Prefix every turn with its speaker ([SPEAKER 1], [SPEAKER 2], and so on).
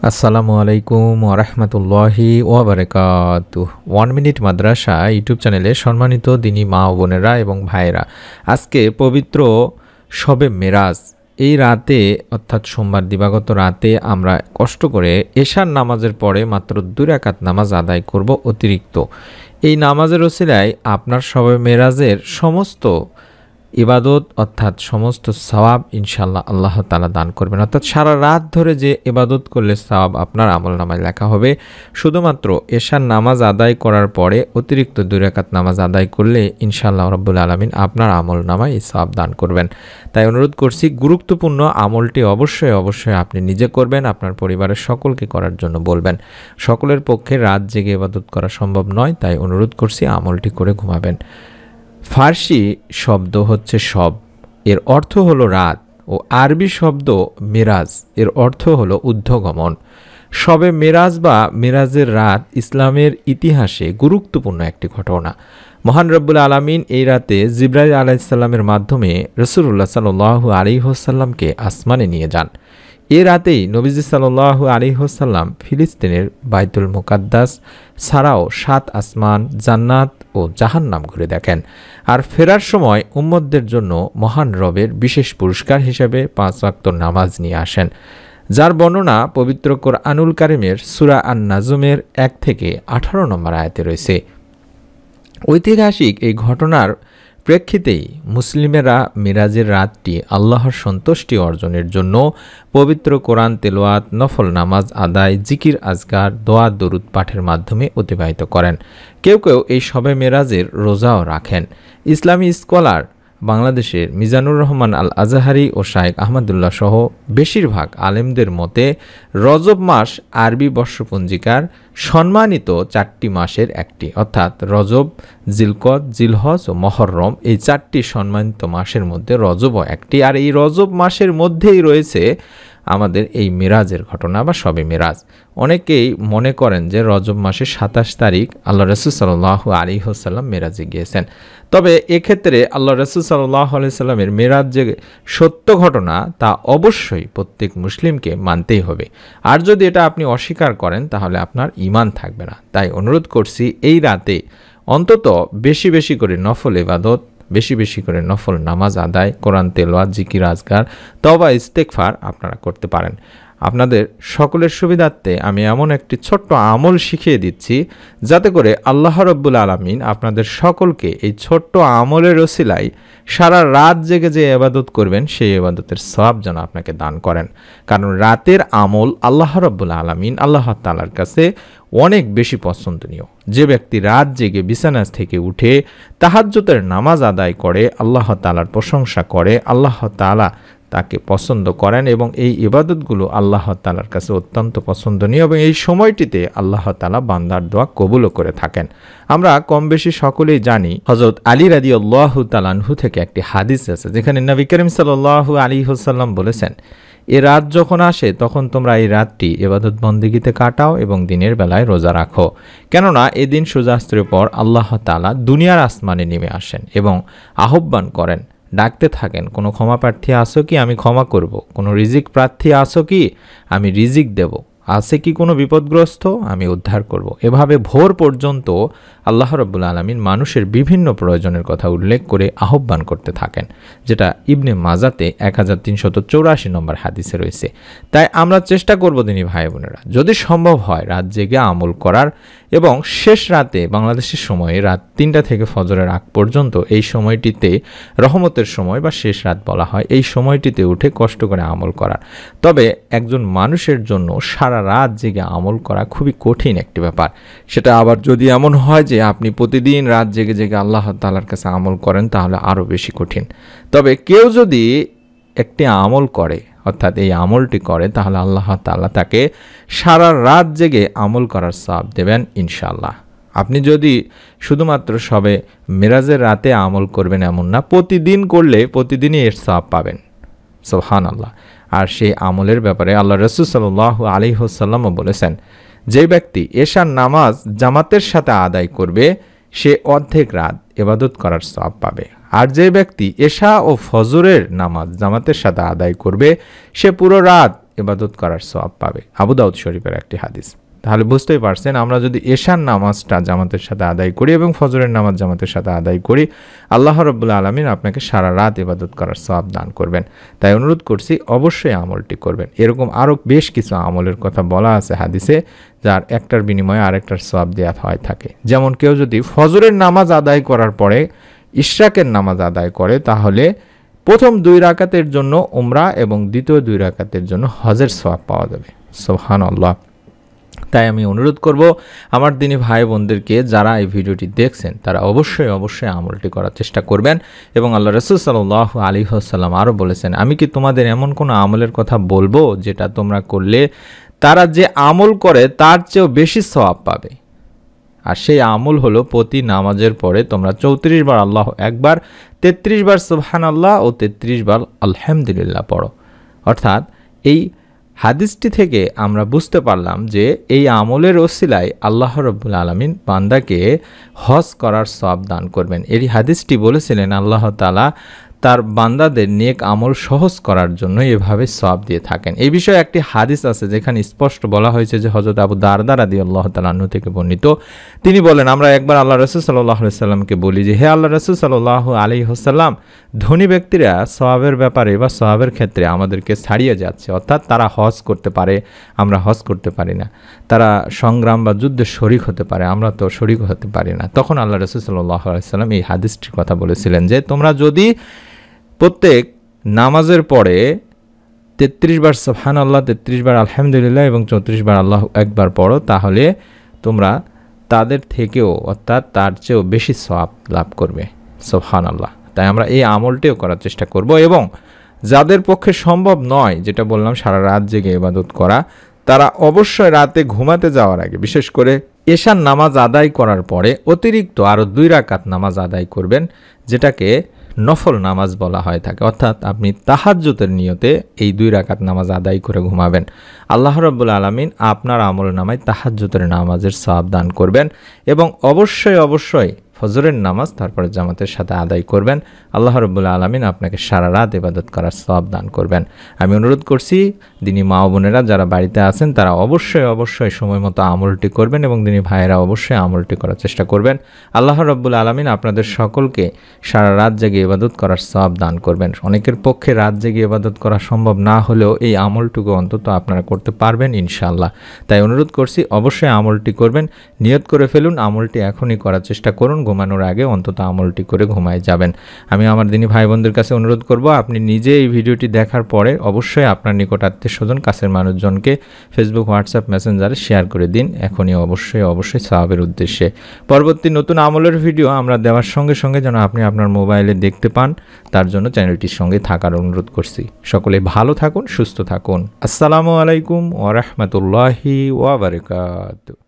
[SPEAKER 1] আসসালামু আলাইকুম ওরহমতুল্লাহি ওবরাকাতুহ। 1 মিনিট মাদ্রাসা ইউটিউব চ্যানেলে সম্মানিত দিনী মা ও বোনেরা এবং ভাইয়েরা, আজকে পবিত্র শবে মেরাজ এই রাতে অর্থাৎ সোমবার দিবাগত রাতে আমরা কষ্ট করে এশার নামাজের পরে মাত্র 2 রাকাত নামাজ আদায় করব অতিরিক্ত। এই নামাজের ওসিলায় আপনার শবে মেরাজের সমস্ত ইবাদত অর্থাৎ সমস্ত সওয়াব ইনশাল্লাহ আল্লাহ তাআলা দান করবেন। অর্থাৎ সারা রাত ধরে যে ইবাদত করলে সওয়াব আপনার আমলনামায় লেখা হবে, শুধুমাত্র এশার নামাজ আদায় করার পরে অতিরিক্ত 2 রাকাত নামাজ আদায় করলে ইনশাল্লাহ রাব্বুল আলামিন আপনার আমলনামায় এই সওয়াব দান করবেন। তাই অনুরোধ করছি, গুরুত্বপূর্ণ আমলটি অবশ্যই আপনি নিজে করবেন, আপনার পরিবারের সকলকে করার জন্য বলবেন। সকলের পক্ষে রাত জেগে ইবাদত করা সম্ভব নয়, তাই অনুরোধ করছি আমলটি করে ঘুমাবেন। ফার্সি শব্দ হচ্ছে শব, এর অর্থ হলো রাত, ও আরবি শব্দ মিরাজ, এর অর্থ হলো ঊর্ধ্বগমন। শবে মিরাজ বা মিরাজের রাত ইসলামের ইতিহাসে গুরুত্বপূর্ণ একটি ঘটনা। মহান রব্বুল আলামিন এই রাতে জিবরাইল আলাইহিস সালামের মাধ্যমে রাসূলুল্লাহ সাল্লাল্লাহু আলাইহি ওয়াসাল্লামকে আসমানে নিয়ে যান। এ রাতেই নবীজি সাল্লাল্লাহু আলাইহি ওয়াসাল্লাম ফিলিস্তিনের বাইতুল মুকাদ্দাস ছাড়াও 7 আসমান, জান্নাত ও জাহান্নাম ঘুরে দেখেন। আর ফেরার সময় উম্মতদের জন্য মহান রবের বিশেষ পুরস্কার হিসেবে 5 ওয়াক্ত নামাজ নিয়ে আসেন, যার বর্ণনা পবিত্র কোরআনুল কারীমের সূরা আন-নাজমের 1 থেকে 18 নম্বর আয়াতে রয়েছে। ঐতিহাসিক এই ঘটনার প্রেক্ষিতেই মুসলিমেরা মিরাজের রাতটি আল্লাহর সন্তুষ্টি অর্জনের জন্য পবিত্র কোরআন তেলাওয়াত, নফল নামাজ আদায়, জিকির আজকার, দোয়া দরুদ পাঠের মাধ্যমে অতিবাহিত করেন। কেউ কেউ এই শবে মেরাজের রোজাও রাখেন। ইসলামী স্কলার বাংলাদেশের মিজানুর রহমান আল আজহারি ও শায়েখ আহমদুল্লাহ সহ বেশিরভাগ আলেমদের মতে রজব মাস আরবি বর্ষপঞ্জিকার সম্মানিত 4টি মাসের একটি, অর্থাৎ রজব, জিলকদ, জিলহজ ও মহররম, এই 4টি সম্মানিত মাসের মধ্যে রজবও একটি। আর এই রজব মাসের মধ্যেই রয়েছে আমাদের এই মিরাজের ঘটনা বা শবে মিরাজ। অনেকেই মনে করেন যে রজব মাসের 27 তারিখ আল্লাহ রাসূল সাল্লাল্লাহু আলাইহি ওয়াসাল্লাম মিরাজে গিয়েছেন। তবে এক্ষেত্রে আল্লাহ রাসূল সাল্লাল্লাহু আলাইহি ওয়াসাল্লামের মিরাজ যে সত্য ঘটনা তা অবশ্যই প্রত্যেক মুসলিমকে মানতেই হবে। আর যদি এটা আপনি অস্বীকার করেন তাহলে আপনার ঈমান থাকবে না। তাই অনুরোধ করছি, এই রাতে অন্তত বেশি করে নফল ইবাদত, বেশি করে নফল নামাজ আদায়, কোরআন তেলাওয়াত, জিকির আজকার, তওবা ইস্তেগফার আপনারা করতে পারেন। আপনাদের সকলের সুবিধার্থে আমি এমন একটি ছোট্ট আমল শিখিয়ে দিচ্ছি, যাতে করে আল্লাহ রাব্বুল আলামিন আপনাদের সকলকে এই ছোট্ট আমলের ওসিলায় সারা রাত জেগে যে ইবাদত করবেন সেই ইবাদতের সওয়াব যেন আপনাকে দান করেন। কারণ রাতের আমল আল্লাহ রাব্বুল আলামিন আল্লাহ তাআলার কাছে অনেক বেশি পছন্দনীয়। যে ব্যক্তি রাত জেগে বিছানা থেকে উঠে তাহাজ্জুদের নামাজ আদায় করে, আল্লাহ তাআলার প্রশংসা করে, আল্লাহ তাআলা তাকে পছন্দ করেন এবং এই ইবাদতগুলো আল্লাহ তাআলার কাছে অত্যন্ত পছন্দনীয় এবং এই সময়টিতে আল্লাহ তাআলা বান্দার দোয়া কবুলও করে থাকেন। আমরা কম বেশি সকলেই জানি, হযরত আলী রাদিয়াল্লাহু তাআলা আনহু থেকে একটি হাদিস আছে, যেখানে নবী করিম সাল্লাল্লাহু আলাইহি ওয়াসাল্লাম বলেছেন, এ রাত যখন আসে তখন তোমরা এই রাতটি ইবাদত বন্দেগীতে কাটাও এবং দিনের বেলায় রোজা রাখো। কেননা এদিন সূর্যাস্তের পর আল্লাহ তাআলা দুনিয়ার আসমানে নেমে আসেন এবং আহ্বান করেন, ডাকতে থাকেন, কোনো ক্ষমা প্রার্থী আসো কি, আমি ক্ষমা করব। কোনো রিজিক প্রার্থী আসো কি, আমি রিজিক দেব। আছে কি কোনো বিপদগ্রস্ত, আমি উদ্ধার করব। এভাবে ভোর পর্যন্ত আল্লাহ রাব্বুল আলামিন মানুষের বিভিন্ন প্রয়োজনের কথা উল্লেখ করে আহ্বান করতে থাকেন, যেটা ইবনে মাজাতে 1384 নম্বর হাদিসে রয়েছে। তাই আমরা চেষ্টা করব দিনী ভাই বোনেরা, যদি সম্ভব হয় রাত জেগে আমল করার এবং শেষ রাতে বাংলাদেশের সময়ে রাত 3টা থেকে ফজরের আগ পর্যন্ত এই সময়টিতে রহমতের সময় বা শেষ রাত বলা হয়, এই সময়টিতে উঠে কষ্ট করে আমল করার। তবে একজন মানুষের জন্য সারা রাত জেগে আমল করা খুবই কঠিন একটি ব্যাপার। সেটা আবার যদি এমন হয় যে আপনি প্রতিদিন রাত জেগে আল্লাহ তাআলার কাছে আমল করেন তাহলে আরও বেশি কঠিন। তবে কেউ যদি একটি আমল করে, অর্থাৎ এই আমলটি করে, তাহলে আল্লাহ তাআলা তাকে সারা রাত জেগে আমল করার সওয়াব দেবেন ইনশাআল্লাহ। আপনি যদি শুধুমাত্র সবে মিরাজের রাতে আমল করবেন এমন না, প্রতিদিন করলে প্রতিদিনই এর সওয়াব পাবেন। সুবহানাল্লাহ। আর সেই আমলের ব্যাপারে আল্লাহ রাসূল সাল্লাল্লাহু আলাইহি ওয়াসাল্লামও বলেছেন, যে ব্যক্তি এশার নামাজ জামাতের সাথে আদায় করবে সে অর্ধেক রাত ইবাদত করার সওয়াব পাবে, আর যে ব্যক্তি এশা ও ফজরের নামাজ জামাতের সাথে আদায় করবে সে পুরো রাত ইবাদত করার সওয়াব পাবে। আবু দাউদ শরীফের একটি হাদিস। তাহলে বুঝতেই পারছেন, আমরা যদি এশার নামাজটা জামাতের সাথে আদায় করি এবং ফজরের নামাজ জামাতের সাথে আদায় করি, আল্লাহ রাব্বুল আলামিন আপনাকে সারা রাত ইবাদত করার সওয়াব দান করবেন। তাই অনুরোধ করছি অবশ্যই আমলটি করবেন। এরকম আরও বেশ কিছু আমলের কথা বলা আছে হাদিসে, যার একটার বিনিময়ে আরেকটার সওয়াব দেওয়া হয় থাকে। যেমন কেউ যদি ফজরের নামাজ আদায় করার পরে ইশরাকের নামাজ আদায় করে, তাহলে প্রথম 2 রাকাতের জন্য উমরা এবং দ্বিতীয় 2 রাকাতের জন্য হজের সওয়াব পাওয়া যাবে। সুবহানাল্লাহ। তাই আমি অনুরোধ করব আমার দিনী ভাই বোনদেরকে, যারা এই ভিডিওটি দেখছেন তারা অবশ্যই আমলটি করার চেষ্টা করবেন। এবং আল্লাহ রাসূল সাল্লাল্লাহু আলাইহি ওয়াসাল্লাম আরও বলেছেন, আমি কি তোমাদের এমন কোনো আমলের কথা বলবো যেটা তোমরা করলে তারা যে আমল করে তার চেয়েও বেশি সওয়াব পাবে? আর সেই আমল হলো প্রতি নামাজের পরে তোমরা 34 বার আল্লাহু আকবার, 33 বার সুবহানাল্লাহ ও 33 বার আলহামদুলিল্লাহ পড়ো। অর্থাৎ এই হাদিসটি থেকে আমরা বুঝতে পারলাম যে এই আমলের ওসিলায় আল্লাহ রাব্বুল আলামিন বান্দাকে হজ করার সওয়াব দান করবেন। এই হাদিসটি বলেছিলেন আল্লাহ তাআলা তার বান্দাদের নেক আমল সহজ করার জন্য এভাবে সওয়াব দিয়ে থাকেন। এই বিষয়ে একটি হাদিস আছে যেখানে স্পষ্ট বলা হয়েছে যে হযরত আবু দারদা রাদিয়াল্লাহু তাআলা আনহু থেকে বর্ণিত, তিনি বলেন, আমরা একবার আল্লাহ রাসূল সাল্লাল্লাহু আলাইহি ওয়াসাল্লামকে বলি যে, হে আল্লাহ রাসূল সাল্লাল্লাহু আলাইহি ওয়াসাল্লাম, ধনী ব্যক্তিরা সওয়াবের ব্যাপারে বা সওয়াবের ক্ষেত্রে আমাদেরকে ছাড়িয়ে যাচ্ছে। অর্থাৎ তারা হজ করতে পারে, আমরা হজ করতে পারি না। তারা সংগ্রাম বা যুদ্ধে শরীক হতে পারে, আমরা তো শরীক হতে পারি না। তখন আল্লাহ রাসূল সাল্লাল্লাহু আলাইহি ওয়াসাল্লাম এই হাদিসটির কথা বলেছিলেন যে, তোমরা যদি প্রত্যেক নামাজের পরে 33 বার সুবহানাল্লাহ, 33 বার আলহামদুলিল্লাহ এবং 34 বার আল্লাহু আকবার পড়ো, তাহলে তোমরা তাদের থেকেও অর্থাৎ তার চেয়েও বেশি সওয়াব লাভ করবে। সুবহানাল্লাহ। তাই আমরা এই আমলটিও করার চেষ্টা করব। এবং যাদের পক্ষে সম্ভব নয়, যেটা বললাম সারা রাত জেগে ইবাদত করা, তারা অবশ্যই রাতে ঘুমাতে যাওয়ার আগে, বিশেষ করে এশার নামাজ আদায় করার পরে অতিরিক্ত আরও 2 রাকাত নামাজ আদায় করবেন, যেটাকে নফল নামাজ বলা হয় থাকে। অর্থাৎ আপনি তাহাজ্জুদের নিয়তে এই 2 রাকাত নামাজ আদায় করে ঘুমাবেন। আল্লাহ রাব্বুল আলামিন আপনার আমল নামায় তাহাজ্জুদের নামাজের সওয়াব দান করবেন। এবং অবশ্যই ফজরের নামাজ তারপরে জামাতের সাথে আদায় করবেন। আল্লাহ রাব্বুল আলামিন আপনাকে সারা রাত ইবাদত করার সওয়াব দান করবেন। আমি অনুরোধ করছি দিনী মা বোনেরা যারা বাড়িতে আছেন তারা অবশ্যই সময় মতো আমলটি করবেন এবং দিনী ভাইয়েরা অবশ্যই আমলটি করার চেষ্টা করবেন। আল্লাহ রাব্বুল আলামিন আপনাদের সকলকে সারা রাত জেগে ইবাদত করার সওয়াব দান করবেন। অনেকের পক্ষে রাত জেগে ইবাদত করা সম্ভব না হলেও এই আমলটুকু অন্তত আপনারা করতে পারবেন ইনশাআল্লাহ। তাই অনুরোধ করছি অবশ্যই আমলটি করবেন। নিয়ত করে ফেলুন, আমলটি এখনই করার চেষ্টা করুন। ঘুমানোর আগে অন্তত আমলটি করে ঘুমায় যাবেন। আমি আমার দিনী ভাই বোনদের কাছে অনুরোধ করব, আপনি নিজে এই ভিডিওটি দেখার পরে অবশ্যই আপনার নিকট আত্মীয় স্বজন, কাছের মানুষজনকে ফেসবুক, হোয়াটসঅ্যাপ, মেসেঞ্জারে শেয়ার করে দিন। এখনই অবশ্যই সওয়াবের উদ্দেশ্যে। পরবর্তী নতুন আমলের ভিডিও আমরা দেওয়ার সঙ্গে সঙ্গে যেন আপনি আপনার মোবাইলে দেখতে পান, তার জন্য চ্যানেলটির সঙ্গে থাকার অনুরোধ করছি। সকলে ভালো থাকুন, সুস্থ থাকুন। আসসালামু আলাইকুম ওয়া রাহমাতুল্লাহি ওয়া বারাকাতুহু।